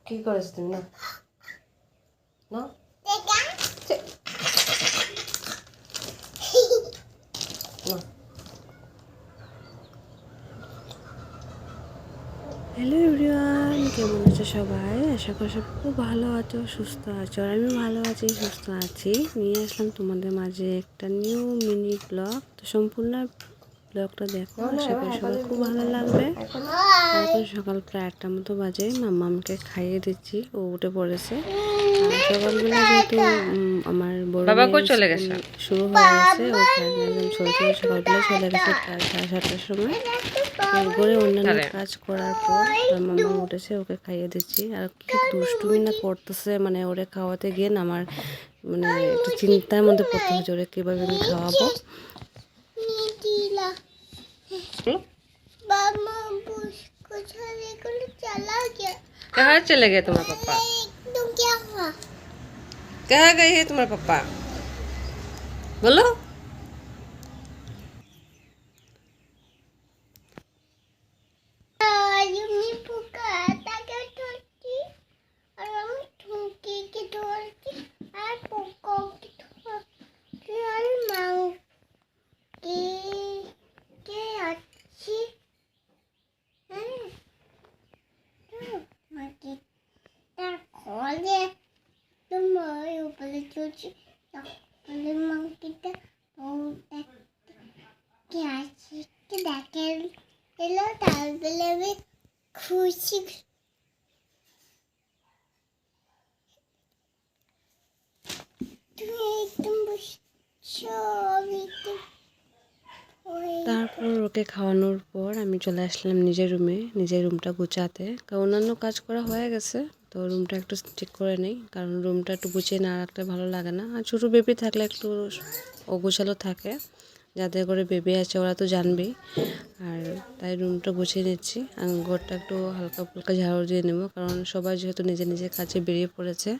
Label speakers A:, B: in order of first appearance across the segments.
A: কি করেছ তুমি? না না হ্যালো এভরিওয়ান, কেমন আছো সবাই? আশা করি সব খুব ভালো আছো, সুস্থ আছো। আর আমি ভালো আছি, সুস্থ আছি। নিয়ে আসলাম তোমাদের মাঝে একটা নিউ মিনি ব্লগ। তো সম্পূর্ণ ব্লগটা দেখো, আশা করি সবার খুব ভালো লাগবে। এখন সকাল প্রায় 8টার মতো বাজে। মাম্মামকে খাইয়ে দিচ্ছি, ও উঠে পড়েছে। আর সকালবেলা যেহেতু আমার বড় মেয়ের স্কুল শুরু হয়ে গেছে, ও একদম চলছে, সকালবেলা চলে গেছে প্রায় 7:30টার সময়। এরপরে অন্যান্য কাজ করার পর মাম্মা উঠেছে, ওকে খাইয়ে দিচ্ছি। আর কি দুষ্টুমি না করতেছে, মানে ওরে খাওয়াতে গিয়ে না আমার মানে একটু চিন্তার মধ্যে পড়তে হচ্ছে, ওরে কীভাবে আমি খাওয়াবো। कहाँ चले गए तुम्हारे पापा?
B: क्या हुआ?
A: कहाँ गए हैं तुम्हारे पापा? बोलो।
B: यम्मी पुकारा के ठोकी और हम ठोकी के ठोकी और पुको की ठोकी और मांग के अच्छी है मांगी तर खोले तुम ऊपर चूची ऊपर मांगी तर बहुत क्या चीज़ के देखे এলো তারপরে আমি খুশি তুমি একদম
A: তারপর ওকে খাওয়ানোর পর আমি চলে আসলাম নিজের রুমে, নিজের রুমটা গুছাতে। কারণ অন্যান্য কাজ করা হয়ে গেছে, তো রুমটা একটু ঠিক করে নেই, কারণ রুমটা একটু গুছিয়ে না রাখলে ভালো লাগে না। আর ছোটো বেবি থাকলে একটু অগোছালো থাকে, যাদের করে বেবি আছে ওরা তো জানবেই। আর তাই রুমটা গুছিয়ে নিচ্ছি। আর ঘরটা একটু হালকা ফুলকা ঝাড়ু দিয়ে নেব, কারণ সবাই যেহেতু নিজের নিজের কাজে বেরিয়ে পড়েছে।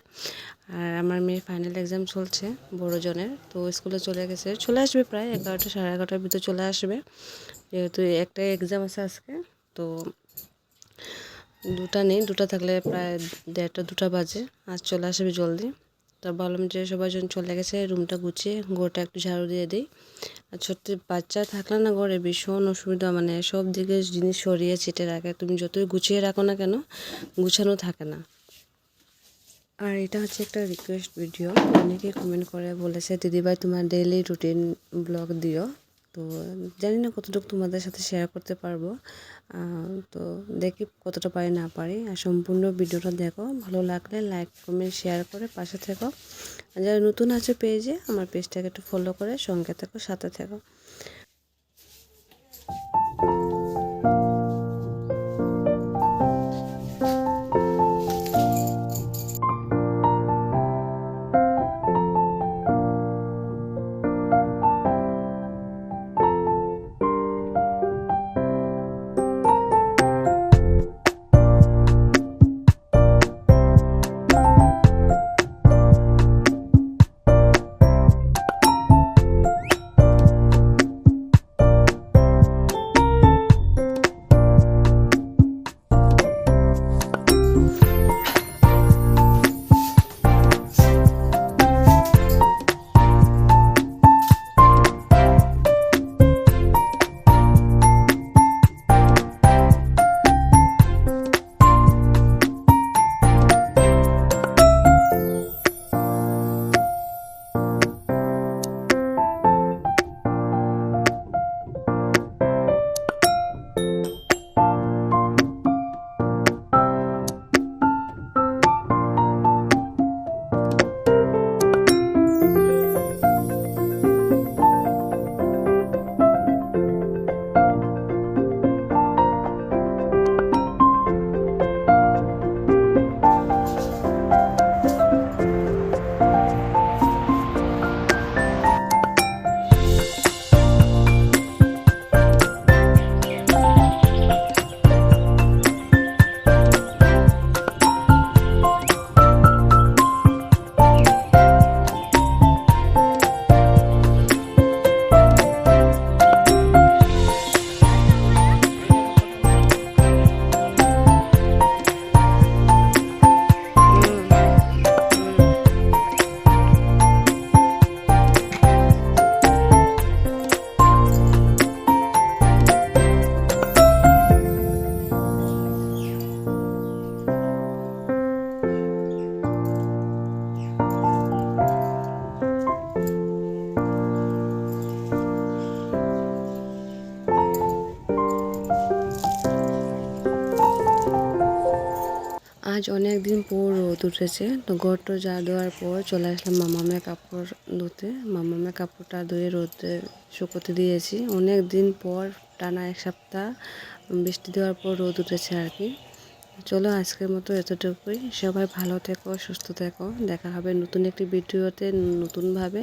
A: আর আমার মেয়ের ফাইনাল এক্সাম চলছে বড়জনের, তো স্কুলে চলে গেছে, চলে আসবে প্রায় 11টা 11:30টার ভিতরে চলে আসবে, যেহেতু একটা এক্সাম আছে আজকে। তো দুটা নেই, দুটা থাকলে প্রায় 1:30 2টা বাজে, আজ চলে আসবে জলদি। তো ভাবলাম যে সবাই যখন চলে গেছে রুমটা গুছিয়ে ঘরটা একটু ঝাড়ু দিয়ে দিই। আর ছোট্ট বাচ্চা থাকলে না ঘরে ভীষণ অসুবিধা, মানে সব দিকে জিনিস সরিয়ে ছিটে রাখে, তুমি যতই গুছিয়ে রাখো না কেন গুছানো থাকে না। আর এটা হচ্ছে একটা রিকোয়েস্ট ভিডিও, অনেকে কমেন্ট করে বলেছে দিদিভাই তোমার ডেইলি রুটিন ব্লগ দিও। তো জানি না কতটুকু তোমাদের সাথে শেয়ার করতে পারবো, তো দেখি কতটা পারি না পারি। আর সম্পূর্ণ ভিডিওটা দেখো, ভালো লাগলে লাইক কমেন্ট শেয়ার করে পাশে থেকো। আর যারা নতুন আছে পেজে, আমার পেজটাকে একটু ফলো করে সঙ্গে থেকো, সাথে থেকো। আজ অনেক দিন পর রোদ উঠেছে, তো ঘরটা যা দেওয়ার পর চলে আসলাম মামামের কাপড় ধুতে। মামামের কাপড়টা ধুয়ে রোদে শুকোতে দিয়েছি। অনেক দিন পর টানা 1 সপ্তাহ বৃষ্টি দেওয়ার পর রোদ উঠেছে আর কি। চলো আজকের মতো এতটুকুই। সবাই ভালো থেকো, সুস্থ থেকো। দেখা হবে নতুন একটি ভিডিওতে নতুনভাবে।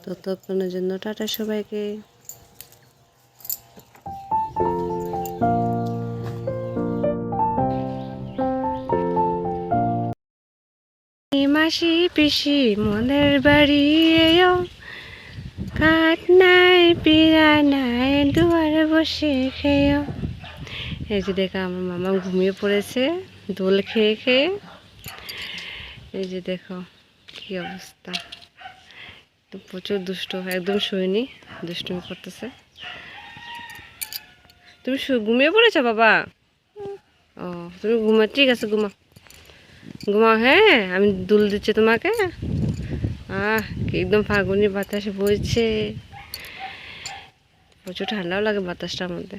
A: ততক্ষণের জন্য টাটা সবাইকে। মাসি পিসি মনের বাড়ি এও, কাঠ নাই পিড়া নাই দুয়ারে বসে খেয়েও। এই যে দেখো আমার মামা ঘুমিয়ে পড়েছে দোল খেয়ে খেয়ে। এই যে দেখো কি অবস্থা, তো প্রচুর দুষ্ট, একদম শোয়নি, দুষ্টুমি করতেছে। তুমি ঘুমিয়ে পড়েছো বাবা? ও তুমি ঘুমা, ঠিক আছে ঘুমা ঘুমাও। হ্যাঁ আমি দুল দিচ্ছি তোমাকে। একদম ফাগুনি বাতাস বইছে, প্রচুর ঠান্ডাও লাগে বাতাসটার মধ্যে।